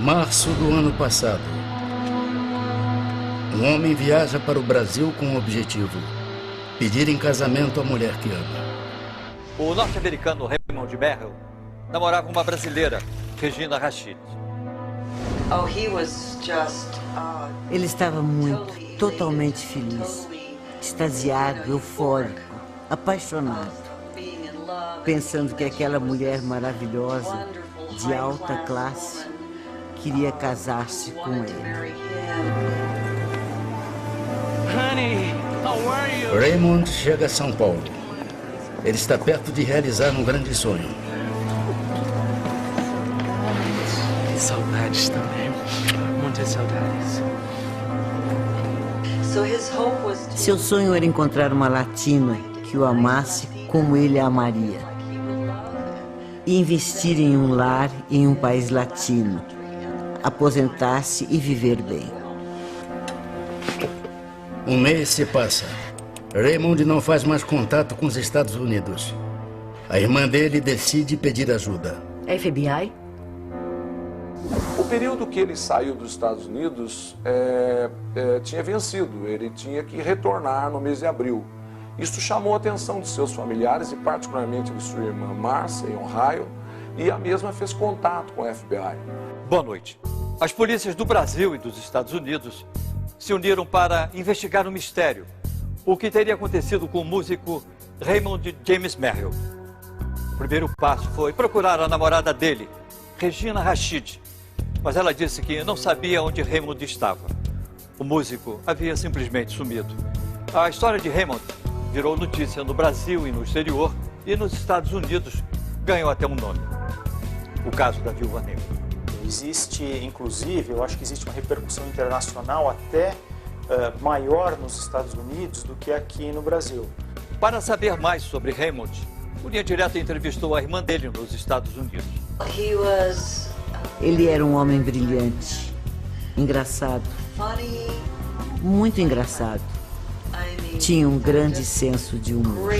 Março do ano passado. Um homem viaja para o Brasil com um objetivo: pedir em casamento a mulher que ama. O norte-americano Raymond Merrill namorava uma brasileira, Regina Rashid. Ele estava totalmente feliz, extasiado, eufórico, apaixonado, pensando que aquela mulher maravilhosa, de alta classe, queria casar-se com ele. Raymond chega a São Paulo. Ele está perto de realizar um grande sonho. Que saudades também. Muitas saudades. Seu sonho era encontrar uma latina que o amasse como ele a amaria. E investir em um lar em um país latino. Aposentar-se e viver bem. Um mês se passa. Raymond não faz mais contato com os Estados Unidos. A irmã dele decide pedir ajuda. FBI? O período que ele saiu dos Estados Unidos tinha vencido. Ele tinha que retornar no mês de abril. Isso chamou a atenção de seus familiares e particularmente de sua irmã Marcia, em Ohio, e a mesma fez contato com a FBI. Boa noite. As polícias do Brasil e dos Estados Unidos se uniram para investigar o mistério. O que teria acontecido com o músico Raymond James Merrill. O primeiro passo foi procurar a namorada dele, Regina Rashid, mas ela disse que não sabia onde Raymond estava. O músico havia simplesmente sumido. A história de Raymond virou notícia no Brasil e no exterior, e nos Estados Unidos ganhou até um nome: o caso da Viúva Negra. Existe, inclusive, eu acho que existe uma repercussão internacional até maior nos Estados Unidos do que aqui no Brasil. Para saber mais sobre Raymond, o Linha Direta entrevistou a irmã dele nos Estados Unidos. Ele era um homem brilhante, engraçado, muito engraçado. Tinha um grande senso de humor.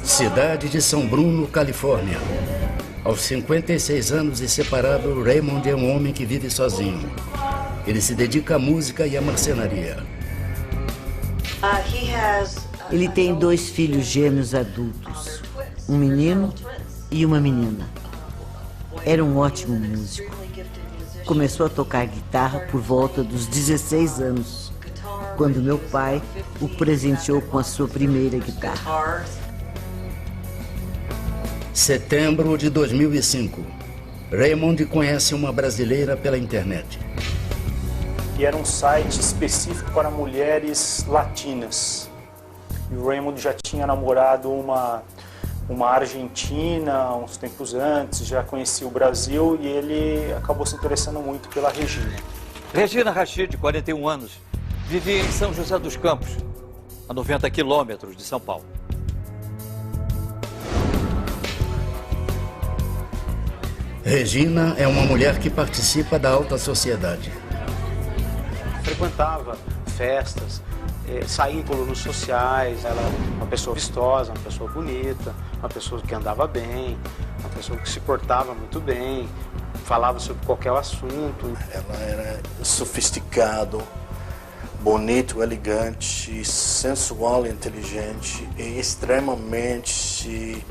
Cidade de São Bruno, Califórnia. Aos 56 anos e separado, Raymond é um homem que vive sozinho. Ele se dedica à música e à marcenaria. Ele tem 2 filhos gêmeos adultos, um menino e uma menina. Era um ótimo músico. Começou a tocar guitarra por volta dos 16 anos, quando meu pai o presenteou com a sua primeira guitarra. Setembro de 2005. Raymond conhece uma brasileira pela internet. E era um site específico para mulheres latinas. E o Raymond já tinha namorado uma argentina uns tempos antes, já conhecia o Brasil e ele acabou se interessando muito pela Regina. Regina Rashid, 41 anos, vivia em São José dos Campos, a 90 quilômetros de São Paulo. Regina é uma mulher que participa da alta sociedade. Frequentava festas, saía em colunas sociais, ela era uma pessoa vistosa, uma pessoa bonita, uma pessoa que andava bem, uma pessoa que se portava muito bem, falava sobre qualquer assunto. Ela era sofisticado, bonito, elegante, sensual, inteligente e extremamente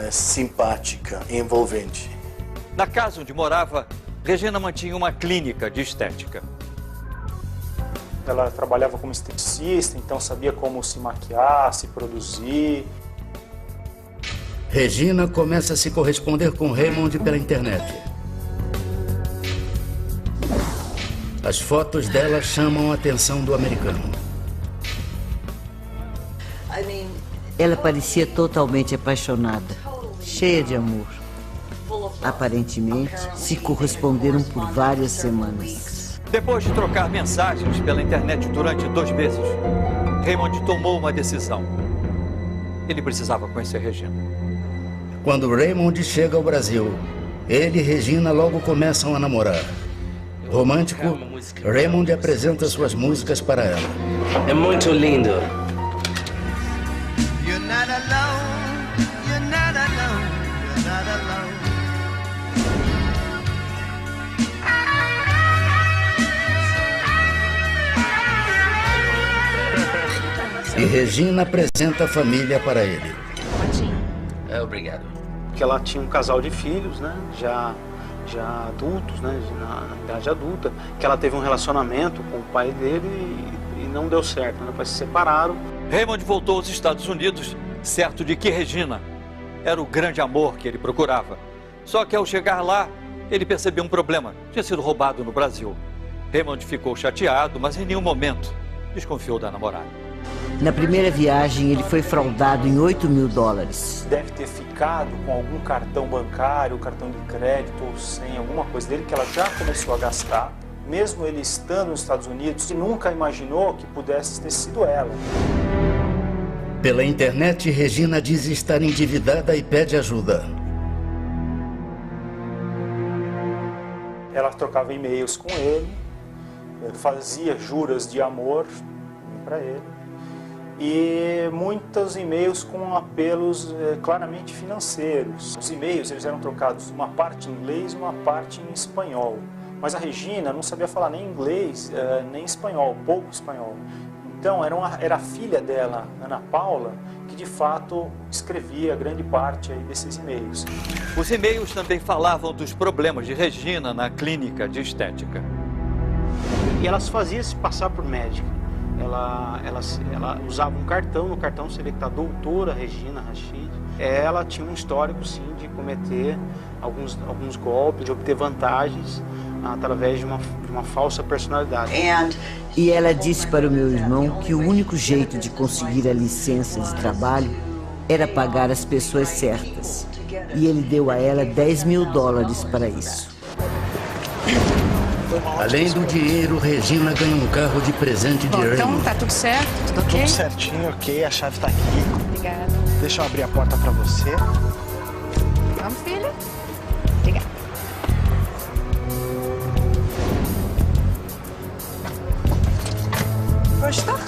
simpática e envolvente. Na casa onde morava, Regina mantinha uma clínica de estética. Ela trabalhava como esteticista, então sabia como se maquiar, se produzir. Regina começa a se corresponder com Raymond pela internet. As fotos dela chamam a atenção do americano. Ela parecia totalmente apaixonada, cheia de amor. Aparentemente, se corresponderam por várias semanas. Depois de trocar mensagens pela internet durante 2 meses, Raymond tomou uma decisão. Ele precisava conhecer Regina. Quando Raymond chega ao Brasil, ele e Regina logo começam a namorar. Romântico, Raymond apresenta suas músicas para ela. É muito lindo. E Regina apresenta a família para ele. Obrigado. Que ela tinha um casal de filhos, né? Já adultos, né? Na idade adulta. Que ela teve um relacionamento com o pai dele e não deu certo, né? Depois se separaram. Raymond voltou aos Estados Unidos, certo de que Regina era o grande amor que ele procurava. Só que ao chegar lá, ele percebeu um problema. Tinha sido roubado no Brasil. Raymond ficou chateado, mas em nenhum momento desconfiou da namorada. Na primeira viagem, ele foi fraudado em $8.000. Deve ter ficado com algum cartão bancário, cartão de crédito ou senha, alguma coisa dele que ela já começou a gastar. Mesmo ele estando nos Estados Unidos, nunca imaginou que pudesse ter sido ela. Pela internet, Regina diz estar endividada e pede ajuda. Ela trocava e-mails com ele, fazia juras de amor para ele e muitos e-mails com apelos claramente financeiros. Os e-mails eles eram trocados uma parte em inglês e uma parte em espanhol. Mas a Regina não sabia falar nem inglês, nem espanhol, pouco espanhol. Então era a filha dela, Ana Paula, que de fato escrevia grande parte aí desses e-mails. Os e-mails também falavam dos problemas de Regina na clínica de estética. E ela se fazia se passar por médica. Ela usava um cartão, no cartão se vê que está doutora Regina Rachid. Ela tinha um histórico, sim, de cometer alguns golpes, de obter vantagens através de uma falsa personalidade. E ela disse para o meu irmão que o único jeito de conseguir a licença de trabalho era pagar as pessoas certas. E ele deu a ela $10.000 para isso. Além do dinheiro, Regina ganha um carro de presente de Raymond. Então tá tudo certo? Tudo ok? Tudo certinho, ok. A chave tá aqui. Obrigada. Deixa eu abrir a porta pra você. Vamos, filha? Obrigada. Gostou?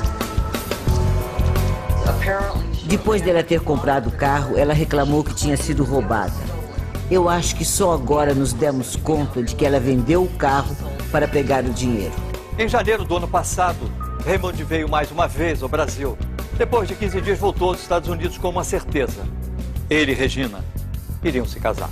Depois dela ter comprado o carro, ela reclamou que tinha sido roubada. Eu acho que só agora nos demos conta de que ela vendeu o carro para pegar o dinheiro. Em janeiro do ano passado, Raymond veio mais uma vez ao Brasil. Depois de 15 dias voltou aos Estados Unidos com uma certeza. Ele e Regina iriam se casar.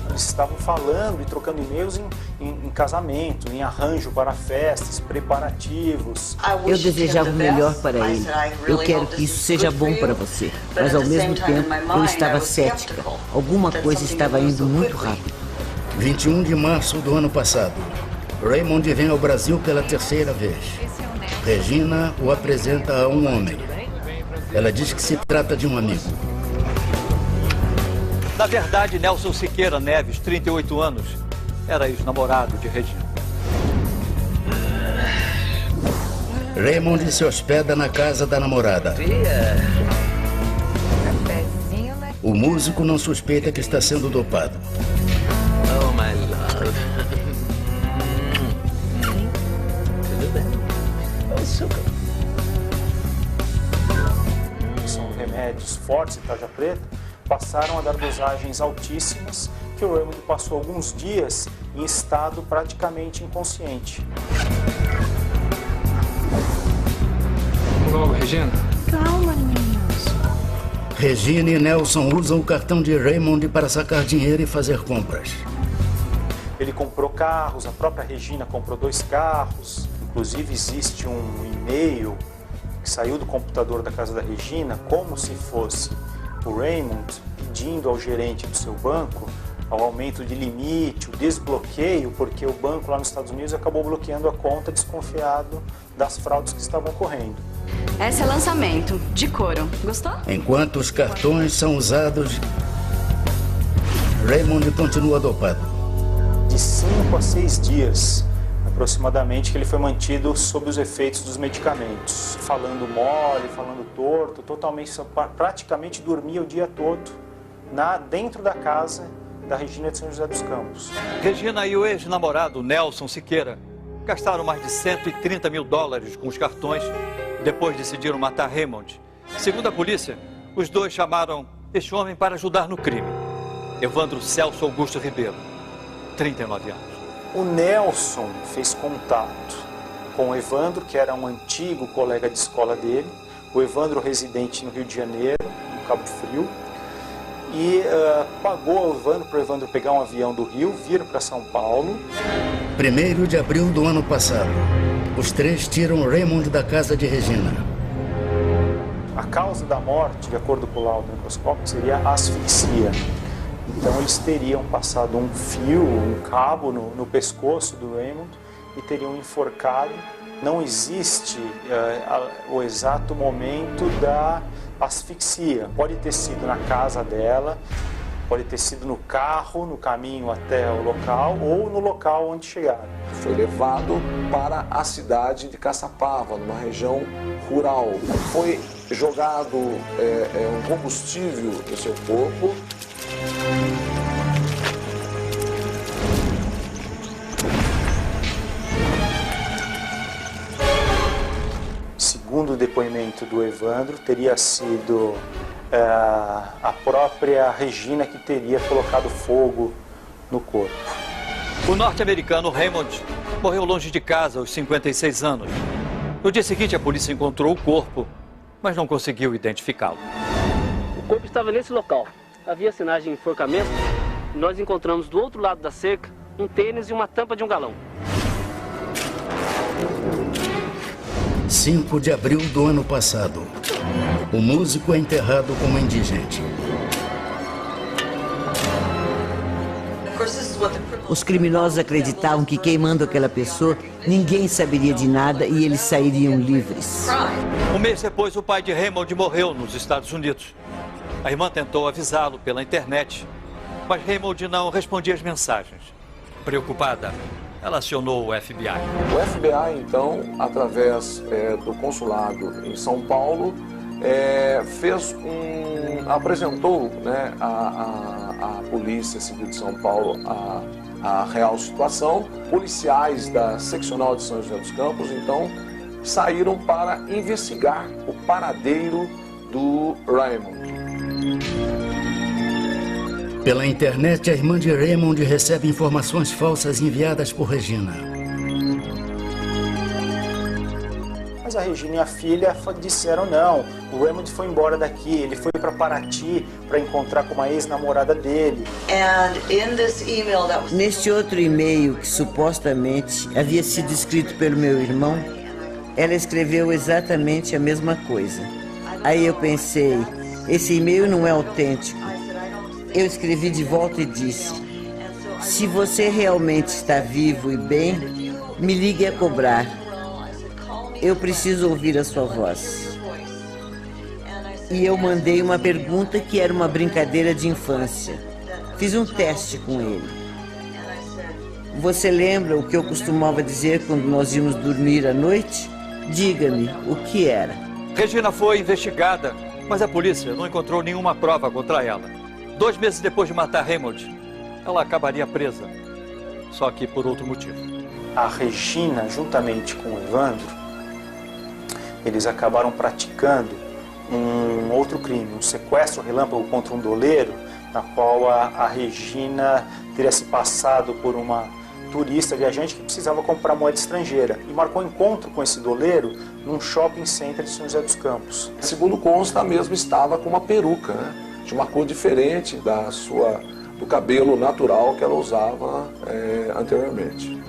Eles estavam falando e trocando e-mails em casamento, em arranjo para festas, preparativos. Eu desejava o melhor para ele. Eu quero que isso seja bom para você. Mas ao mesmo tempo, eu estava cética. Alguma coisa estava indo muito rápido. 21 de março do ano passado, Raymond vem ao Brasil pela terceira vez. Regina o apresenta a um homem. Ela diz que se trata de um amigo. Na verdade, Nelson Siqueira Neves, 38 anos, era ex-namorado de Regina. Raymond se hospeda na casa da namorada. O músico não suspeita que está sendo dopado. Oh, my love. Tudo bem? Oh, super. São remédios fortes de tarja preta. Passaram a dar dosagens altíssimas que o Raymond passou alguns dias em estado praticamente inconsciente. Logo, Regina. Calma, meninos. Regina e Nelson usam o cartão de Raymond para sacar dinheiro e fazer compras. Ele comprou carros, a própria Regina comprou 2 carros. Inclusive existe um e-mail que saiu do computador da casa da Regina como se fosse o Raymond pedindo ao gerente do seu banco ao aumento de limite, o desbloqueio, porque o banco lá nos Estados Unidos acabou bloqueando a conta desconfiado das fraudes que estavam ocorrendo. Esse é lançamento, de couro. Gostou? Enquanto os cartões são usados, Raymond continua dopado. De 5 a 6 dias, aproximadamente, que ele foi mantido sob os efeitos dos medicamentos. Falando mole, falando torto, praticamente dormia o dia todo dentro da casa da Regina de São José dos Campos. Regina e o ex-namorado Nelson Siqueira gastaram mais de $130 mil com os cartões. Depois decidiram matar Raymond. Segundo a polícia, os dois chamaram este homem para ajudar no crime. Evandro Celso Augusto Ribeiro, 39 anos. O Nelson fez contato com o Evandro, que era um antigo colega de escola dele. o Evandro residente no Rio de Janeiro, no Cabo Frio, e pagou ao Evandro para o Evandro pegar um avião do Rio, vir para São Paulo. 1º de abril do ano passado, os três tiram Raymond da casa de Regina. A causa da morte, de acordo com o laudo necroscópico, seria asfixia. Então eles teriam passado um fio, um cabo no pescoço do Raymond e teriam enforcado. Não existe o exato momento da asfixia. Pode ter sido na casa dela, pode ter sido no carro, no caminho até o local ou no local onde chegaram. Foi levado para a cidade de Caçapava, numa região rural. Foi jogado um combustível no seu corpo. Segundo o depoimento do Evandro, teria sido a própria Regina que teria colocado fogo no corpo. O norte-americano Raymond morreu longe de casa aos 56 anos. No dia seguinte, a polícia encontrou o corpo, mas não conseguiu identificá-lo. O corpo estava nesse local. Havia sinais de enforcamento. Nós encontramos do outro lado da cerca um tênis e uma tampa de um galão. 5 de abril do ano passado, o músico é enterrado como indigente. Os criminosos acreditavam que queimando aquela pessoa, ninguém saberia de nada e eles sairiam livres. Um mês depois, o pai de Raymond morreu nos Estados Unidos. A irmã tentou avisá-lo pela internet, mas Raymond não respondia às mensagens. Preocupada, ela acionou o FBI. O FBI, então, através do consulado em São Paulo, apresentou, né, à Polícia Civil de São Paulo a real situação. Policiais da seccional de São José dos Campos, então, saíram para investigar o paradeiro do Raymond. Pela internet, a irmã de Raymond recebe informações falsas enviadas por Regina. Mas a Regina e a filha disseram não, o Raymond foi embora daqui, ele foi para Paraty para encontrar com uma ex-namorada dele. Neste outro e-mail que supostamente havia sido escrito pelo meu irmão, ela escreveu exatamente a mesma coisa. Aí eu pensei, esse e-mail não é autêntico. Eu escrevi de volta e disse, se você realmente está vivo e bem, me ligue a cobrar. Eu preciso ouvir a sua voz. E eu mandei uma pergunta que era uma brincadeira de infância. Fiz um teste com ele. Você lembra o que eu costumava dizer quando nós íamos dormir à noite? Diga-me o que era. Regina foi investigada, mas a polícia não encontrou nenhuma prova contra ela. 2 meses depois de matar Raymond, ela acabaria presa, só que por outro motivo. A Regina, juntamente com o Evandro, eles acabaram praticando um outro crime, um sequestro relâmpago contra um doleiro, na qual a Regina teria se passado por uma turista viajante que precisava comprar moeda estrangeira e marcou encontro com esse doleiro num shopping center de São José dos Campos. Segundo consta, mesmo estava com uma peruca, né? De uma cor diferente do cabelo natural que ela usava anteriormente.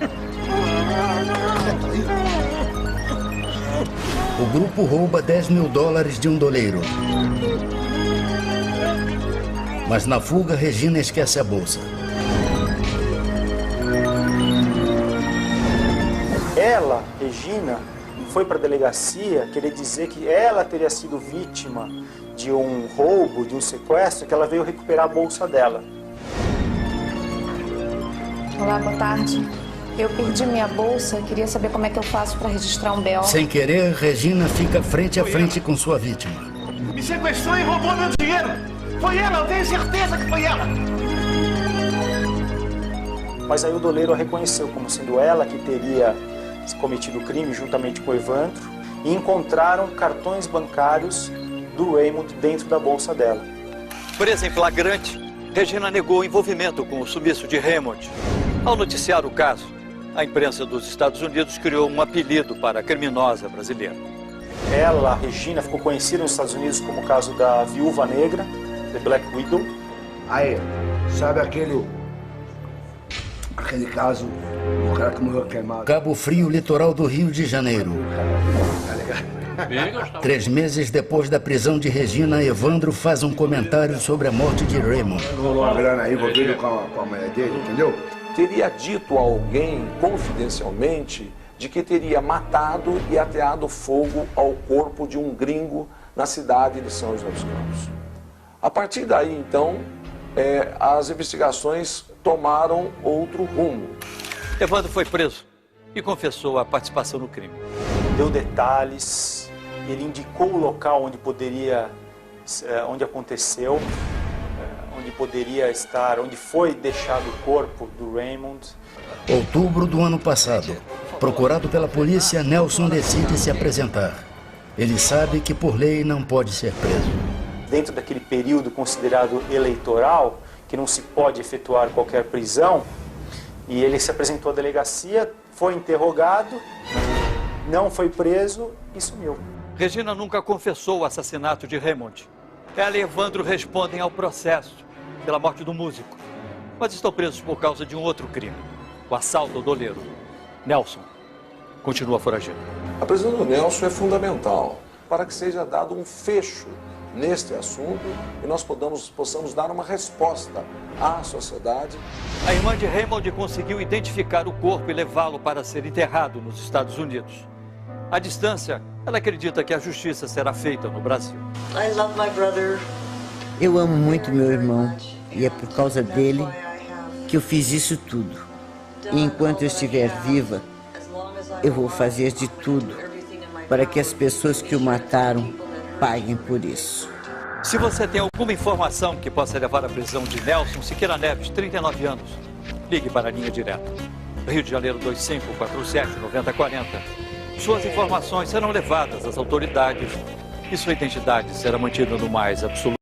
O grupo rouba $10 mil de um doleiro. Mas na fuga, Regina esquece a bolsa. Ela, Regina, foi para a delegacia querer dizer que ela teria sido vítima de um roubo, de um sequestro, que ela veio recuperar a bolsa dela. Olá, boa tarde. Eu perdi minha bolsa, queria saber como é que eu faço para registrar um BO. Sem querer, Regina fica frente a frente com sua vítima. Me sequestrou e roubou meu dinheiro! Foi ela, eu tenho certeza que foi ela! Mas aí o doleiro a reconheceu como sendo ela que teria cometido o crime juntamente com o Evandro e encontraram cartões bancários do Raymond dentro da bolsa dela. Presa em flagrante, Regina negou o envolvimento com o sumiço de Raymond. Ao noticiar o caso, a imprensa dos Estados Unidos criou um apelido para a criminosa brasileira. Ela, a Regina, ficou conhecida nos Estados Unidos como o caso da Viúva Negra, The Black Widow. Aí, sabe aquele caso do cara que morreu queimado? Cabo Frio, litoral do Rio de Janeiro. 3 meses depois da prisão de Regina, Evandro faz um comentário sobre a morte de Raymond. Rolou uma grana aí envolvida com a mulher dele, entendeu? Teria dito a alguém, confidencialmente, de que teria matado e ateado fogo ao corpo de um gringo na cidade de São José dos Campos. A partir daí, então, as investigações tomaram outro rumo. Evandro foi preso e confessou a participação no crime. Deu detalhes, ele indicou o local onde onde aconteceu, onde poderia estar, onde foi deixado o corpo do Raymond. Outubro do ano passado. Procurado pela polícia, Nelson decide se apresentar. Ele sabe que por lei não pode ser preso. Dentro daquele período considerado eleitoral, que não se pode efetuar qualquer prisão, e ele se apresentou à delegacia, foi interrogado, não foi preso e sumiu. Regina nunca confessou o assassinato de Raymond. Ela e Evandro respondem ao processo pela morte do músico, mas estão presos por causa de um outro crime, o assalto ao doleiro. Nelson continua foragido. A prisão do Nelson é fundamental para que seja dado um fecho neste assunto e nós possamos dar uma resposta à sociedade. A irmã de Raymond conseguiu identificar o corpo e levá-lo para ser enterrado nos Estados Unidos. À distância, ela acredita que a justiça será feita no Brasil. I love my brother. Eu amo muito meu irmão e é por causa dele que eu fiz isso tudo. E enquanto eu estiver viva, eu vou fazer de tudo para que as pessoas que o mataram paguem por isso. Se você tem alguma informação que possa levar à prisão de Nelson Siqueira Neves, 39 anos, ligue para a linha direta. Rio de Janeiro 2547-9040. Suas informações serão levadas às autoridades e sua identidade será mantida no mais absoluto